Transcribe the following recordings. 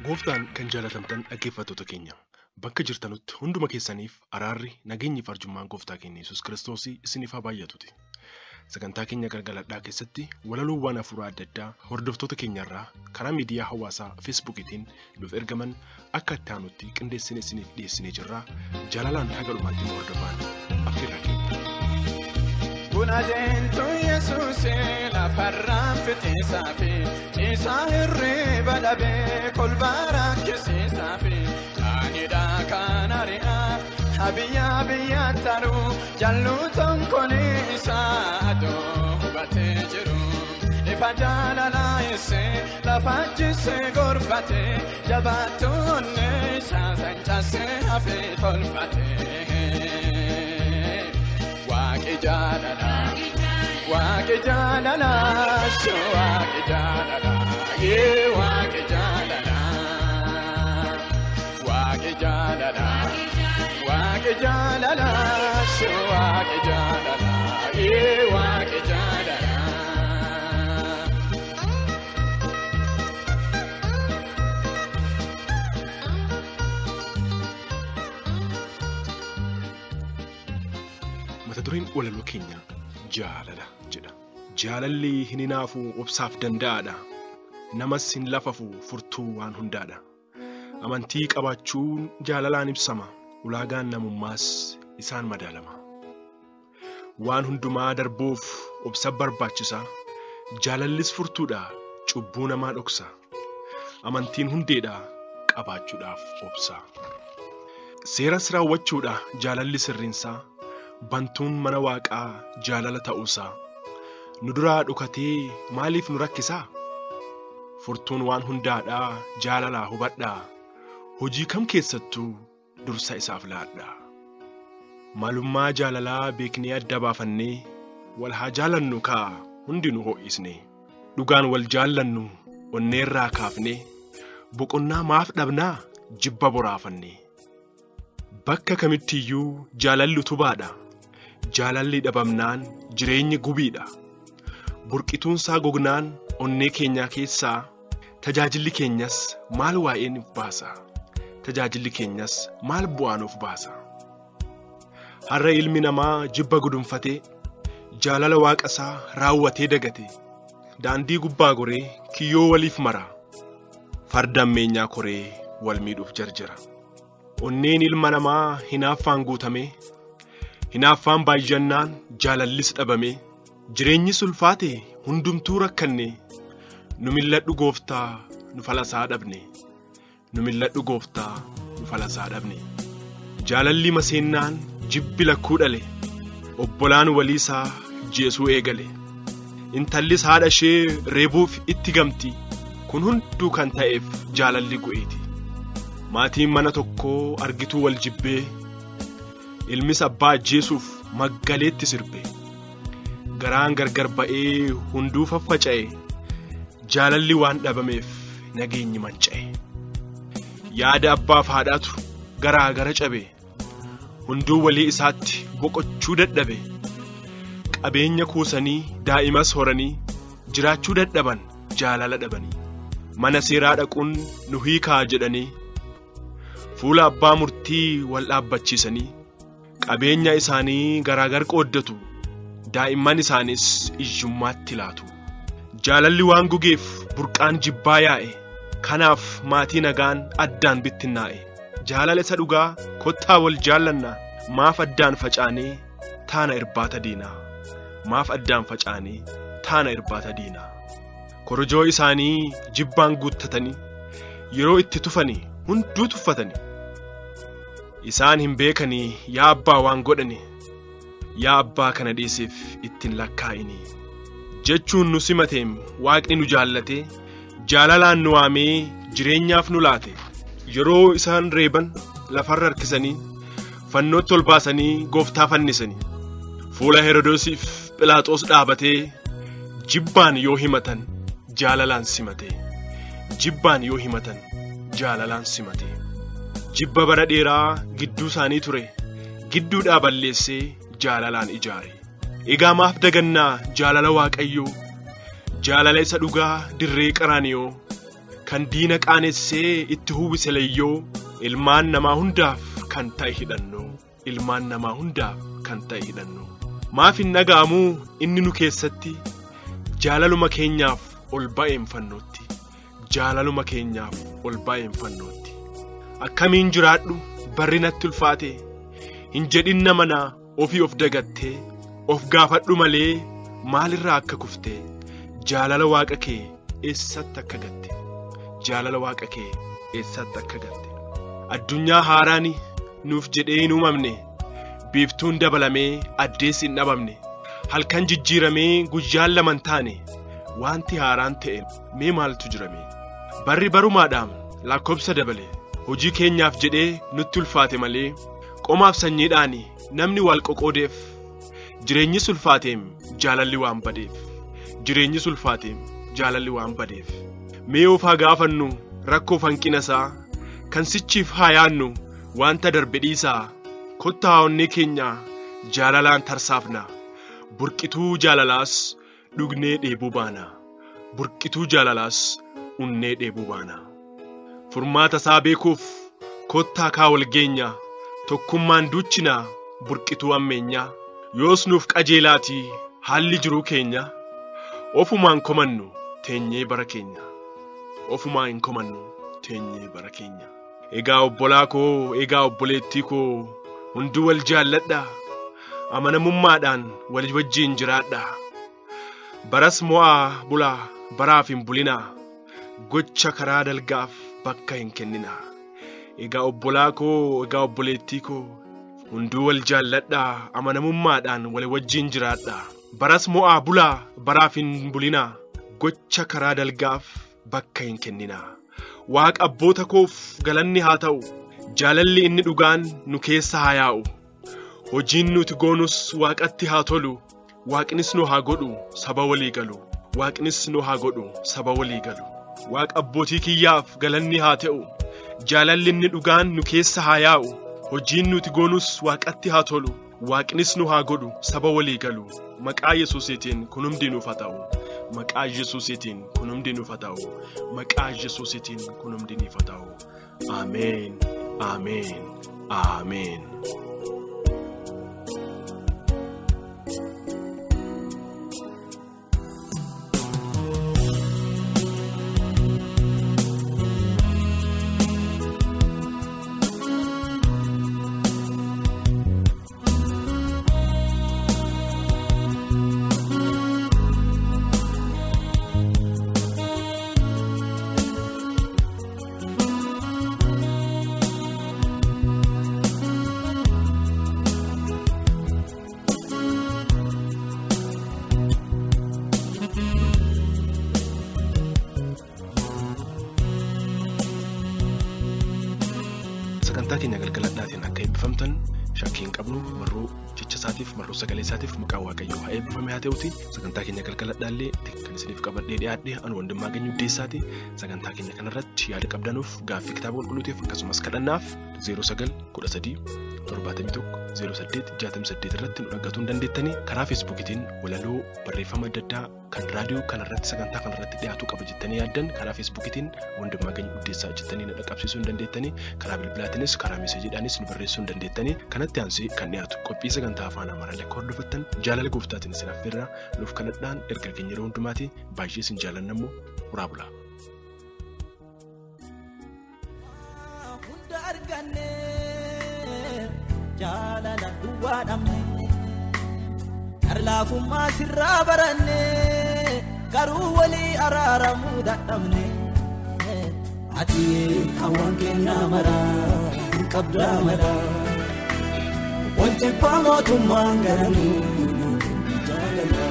Gooftaan kan jaalatamtan dhaggeeffattoota keenya bakka jirtanutti hunduma keessaniif araarri nageenyi fi arjummaan gooftaa keenya Yesuus Kiristoos isiniif haa baay'atuuti. Sagantaa keenya galgaladhaa keessatti walaloowwan hafuuraa adda addaa hordoftoota keenyarraa karaa miidiyaa hawaasaa Feesbuukiitiin nuuf ergaman akka itti aanutti qindeessinee isiniif dhiyeessinee jirra. Jaalalaan haga dhumaatti nu hordofaa affeerraa keenya. Bunadeentu Yesuusee lafarraan fixeesaafi ciisaa hirriba dhabee kolbaa rakkisiisaafi kaanidhaa kan ari'aa biyyaa biyyaan taruu jalluu tonkoleessaa adoo hubatee jiru ifa jaalalaa eessee lafachissee gorfatee jabaattoonni isaa sancaasee hafee tolfatee. Waaqi jaalala, Waaqi jaalala, Waaqi jaalala, Waaqi jaalala, Waaqi jaalala, Waaqi jaalala, Waaqi jaalala, Waaqi jaalala. Mata dureen walaloo keenya jaalala jedha. Jaalalli hin hinaafu obsaaf danda'aadha. Namas hin lafafu furtuu waan hundaadha. Amantii qabaachuun jaalalaan ibsama. Ulaagaan namummaas isaan madaalama. Waan hundumaa darbuuf obsa barbaachisa. Jaalallis furtuudha. Cubbuu namaa dhoksa. Amantiin hundeedha. Qabaachuudhaaf obsa. Seeras raawwachuudha jaalalli sirriinsaa. Bantuun mana waaqaa jaalala ta'uusaa nu duraa dhukatee maaliif nu rakkisaa? Furtuun waan hundaadhaa jaalalaa hubadhaa. Hojii kam keessattuu dursa isaaf laadhaa. Maalummaa jaalalaa beeknee adda baafannee wal haa jaalannu kaa hundi nu ho'isne. Dhugaan wal jaallannu onneerraa kaafnee boqonnaa maaf dhabnaa jibba boraafanne. Bakka kamittiyyuu jaalalli utubaadha. Jaalalli dhabamnaan jireenyi gubiidha. Burqituunsaa gognaan onnee keenyaa keessaa tajaajilli keenyas maal waa'een baasa. Tajaajilli keenyas maal bu'aanuuf baasa. Har'a ilmi namaa jibba gudunfatee jaalala waaqasaa raawwatee dagate. Daandii gubbaa goree kiyyoo waliif mara. Farda ammeenyaa koree wal miidhuuf jarjara. Onneen ilma namaa hinaaffaan guutamee hinaaffaan baay'annaan jaalallis dhabamee jireenyi sulfaate hundumtuu rakkanne. Nu milladhu gooftaa nu falasaa dhabne. Nu milladhu gooftaa nu falasaa dhabne. Jaalalli maseennaan jibbi lakkuu dhale. Obbolaan waliisaa jeesuu eegale. Intallis haadha ishee reebuuf itti gamti. Kun hunduu kan ta'eef jaalalli gu'eeti. Maatiin mana tokkoo argituu wal jibbee ilmis abbaa ajjeesuuf maggaleetti sirbe. Garaan gargar ba'ee hunduu faffaca'e. Jaalalli waan dhabameef nageenyi manca'e. Yaada abbaaf haadhaatu garaa gara cabe. Hunduu walii isaatti boqochuu dadhabe. Qabeenya kuusanii daa'imas horanii jiraachuu dadhaban jaalala dhabanii. Mana seeraa dhaquun nu hiikaa jedhanii fuula abbaa murtii wal dhaabbachiisanii qabeenya isaanii garaagar qooddatu. Daa'imman isaanis iyyummaatti laatu. Jaalalli waan gugeef burqaan jibbaa yaa'e. Kanaaf maatii nagaan addaan bittinnaa'e. Jaalala isa dhugaa kottaa wal jaallannaa. Maaf addaan facaanee taana irbaata diinaa. Maaf addaan facaanee taana irbaata diinaa. Korojoo isaanii jibbaan guuttatanii yeroo itti tufanii hunduu tuffatanii. Isaan hin beekanii yaa abbaa waan godhani. Yaa abbaa kana dhiiseef ittiin lakkaa'inii. Jechuun nu simateem waaqni nu jaallate. Jaalalaan nu waamee jireenyaaf nu laate. Yeroo isaan reeban lafarra harkisanii fannootti ol baasanii gooftaa fannisanii. Fuula Herodoosiif Philaaxoos dhaabatee jibbaan yoo himatan jaalalaan simate. Jibbaan yoo himatan jaalalaan simate. Jibba bara dheeraa gidduu isaanii ture. Gidduudhaa balleessee jaalalaan ijaare. Egaa maaf dagannaa jaalala Waaqayyoo. Jaalala isa dhugaa dirree qaraaniyoo kan diina qaanessee itti huwwise layyoo ilmaan namaa hundaaf kan ta'e hidhannoo ilmaan namaa hundaaf kan ta'e hidhannoo maaf hin dhaga'amuu inni nu keessatti jaalaluma keenyaaf ol ba'een fannootti jaalaluma keenyaaf ol ba'een fannootti akkamiin jiraadhu barri natti ulfaate hin jedhin namanaa ofii of dagattee of gaafadhu malee maalirraa akka kuftee jaalala waaqa kee eessatti akka gatte jaalala waaqa kee eessatti akka gatte addunyaa haaraani nuuf jedhee hin uumamne biiftuun dabalamee addeessi hin dhabamne halkan jijjiiramee guyyaan laman taane wanti haaraan ta'e mee maaltu jirame barri barumaadhaan lakkoobsa dabale hojii keenyaaf jedhee nutti ulfaate malee qomaaf sanyiidhaan namni wal qoqoodeef jireenyi sulfaateem jaalalli waan badeef jireenyi sulfaateem jaalalli waan badeef mee of haa gaafannu rakkoo hanqina isaa kan sichiif haa yaannu wanta darbe dhiisaa kottaa onnee keenya jaalalaan tarsaafna burqituu jaalalaas dhugnee dheebuu baana burqituu jaalalaas unnee dheebuu baana furmaata isaa beekuuf kottaa kaa wal geenya tokkummaan duuchinaa burqituu ammeenyaa yoos nuuf qajeelaatii haalli jiruu keenya ofumaan komannu teenyee bara keenya ofumaan hin komannu teenyee bara keenya egaa obbolaa koo egaa obboleettii koo hunduu wal jaalladha amanamummaadhaan wal wajjiin jiraadha baras mo'aa bulaa baraaf hin bulinaa gocha karaa dalgaaf bakka hin kenninaa egaa obbolaa koo egaa obboleettii koo hunduu wal jaalladha amanamummaadhaan wal wajjiin jiraadha baras mo'aa bulaa baraaf hin bulinaa gocha karaa dalgaaf bakka hin kenninaa waaqa abboota koof galanni haa ta'u jaalalli inni dhugaan nu keessa haa yaa'u hojiin nuti goonus waaqatti haa tolu waaqnis nu haa godhu saba walii galu waaqnis nu haa godhu saba walii galu waaqa abbootii kiyyaaf galanni haa ta'u jaalalli inni dhugaan nu keessa haa yaa'u hojiin nuti goonus waaqatti haa tolu waaqnis nu haa godhu saba walii galu maqaa yesuusiitiin kun hundi nuuf haa ta'u maqaa yesuusiitiin kun hundi nuuf haa ta'u maqaa yesuusiitiin kun hundi nuuf haa ta'u ameen ameen ameen. sagantaa keenya galgaladhaatiin akka eebbifamtan shakkii hin qabnu marroo jecha isaatiif marroo sagalee isaatiif maqaa waaqayyoo haa eebbifame haa ta'uuti sagantaa keenya galgaladhaallee kan isiniif qabadhee dhiyaadhe anu wandimmaa ganyuu deessaati sagantaa keenya kanarratti yaada qabdanuuf gaaffii kitaaba qulqulluutiif akkasumas kadhannaaf 0913710868 irratti nu dhaggeeffachuu dandeettanii karaa feesbuukiitiin walaloo barreeffama adda addaa kan raadiyoo kanarratti sagantaa kanarratti dhiyaatu qaba jettanii yaaddan karaa feesbuukiitiin wandimmaa ganyuu deessaa jettanii nu dhaqqabsiisuu dandeettanii karaa bilbilaatiinis karaa meeseejiidhaanis nu barreessuu dandeettanii kanatti aansee kan dhiyaatu qophii sagantaa afaan amaaraalee hordofattan jaalala gooftaatiin isin affeerra nuuf kadhadhaan erga keenya yeroo hundumaati baay'ee isin jaalannammoo uraa bulaa. Hunda arganne jaalala duwwaa dhabne garlaafummaa sirraa baranne garuu walii araaramuu dadhabne ati hawwan keenya maraa hin qabdaa maraa wantibbaa mootummaan garanuu jaalala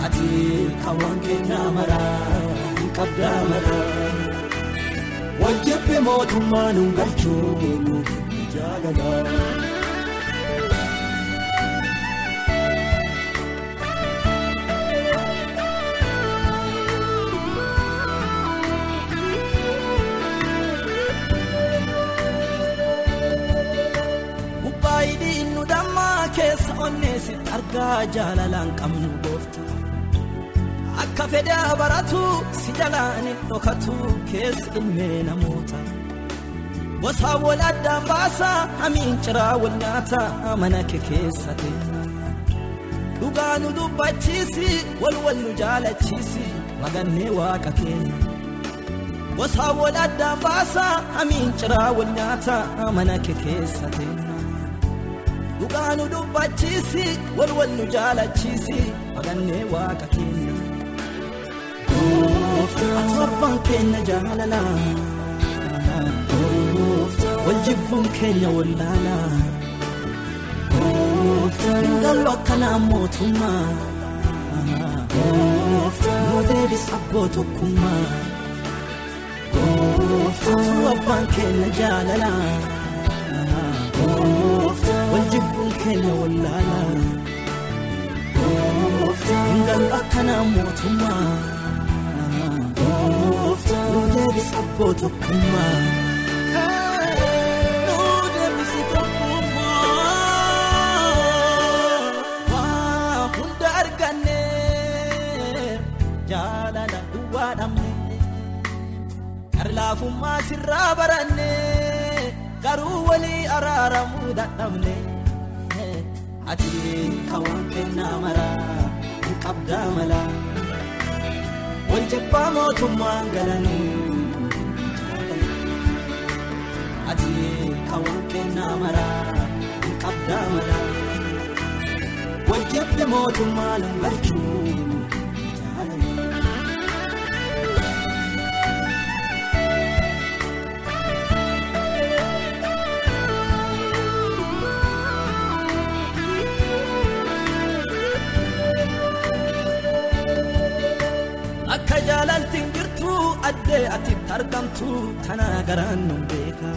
ati hawwan keenya maraa hin qabdaa maraa wantibbaa mootummaan hin galchuu jaalala. Keessa onneesitti argaa jaalalaan qabnu gooftaa fedha baratu si jalaan dhokatu keessa ilmee namoota gosa wal addaan baasa hamiin ciraa wal nyaata mana kee keessatti dhugaan nu dubbachiisi wal nu jaalachiisi magannee waaqa keenya gosa wal addaan baasa hamiin ciraa wal nyaata mana kee keessatti dhugaan nu dubbachiisi wal nu jaalachiisi magannee waaqa keenya Atorban keenya jaalala Waljibbuun keenya wallala Gallo akkana mootummaa Nu deebis abboo tokkummaa Atorban keenya jaalala Waljibbuun keenya wallala Gallo akkana mootummaa Nu deebis abboo tokkummaa Nu deebis tokkummaa Waa hunda arganne jaalala duwwaa dhabne Garlaafummaa sirraa baranne garuu walii araaramuu dadhabne Ati kawaan kennaa maraa hin qabdaa malaa Waljibba mootummaan galanii Ati kawaan kennaa maraa hin qabdaa malaa Waljibbi mootummaan hin galchuu Akka jaalaltiin jirtu addee ati argamtu kana garaan nu beeka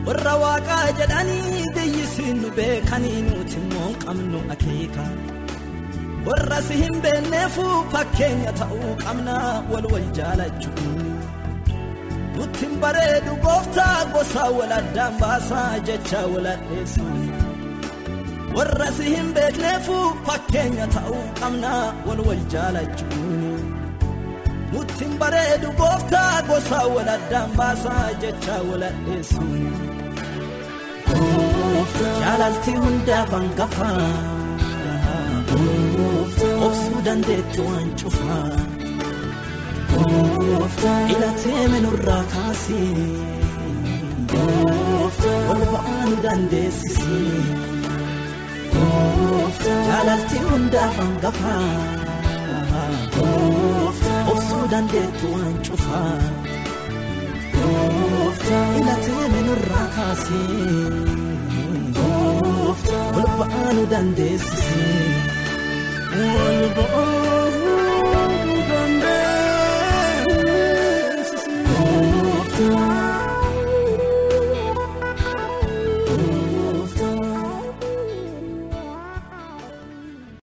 warra waaqaa jedhanii biyyisiin nu beekanii nuti immoo qabnu akeeka warra si hin beekneefu fakkeenya ta'uu qabna wal jaalachuu nuti hin bareedu gooftaa gosa wal addaan baasaa jecha wal addeessa warra si hin beekneefu fakkeenya ta'uu qabna wal jaalachuu Nutin bareedu gooftaa gosa wal addaan baasaa jecha wal addeessu Jaalaltii hundaaf hangafa Obsuu dandeettu waan cufaa Ilatee minurraa kaasee Wal ba'aa nu dandeessisee Jaalaltii hundaaf hangafa Obsuu dandeettu waan cufaa Ilatee minurraa kaasee Wal ba'aa nu dandeessisee Wal ba'aa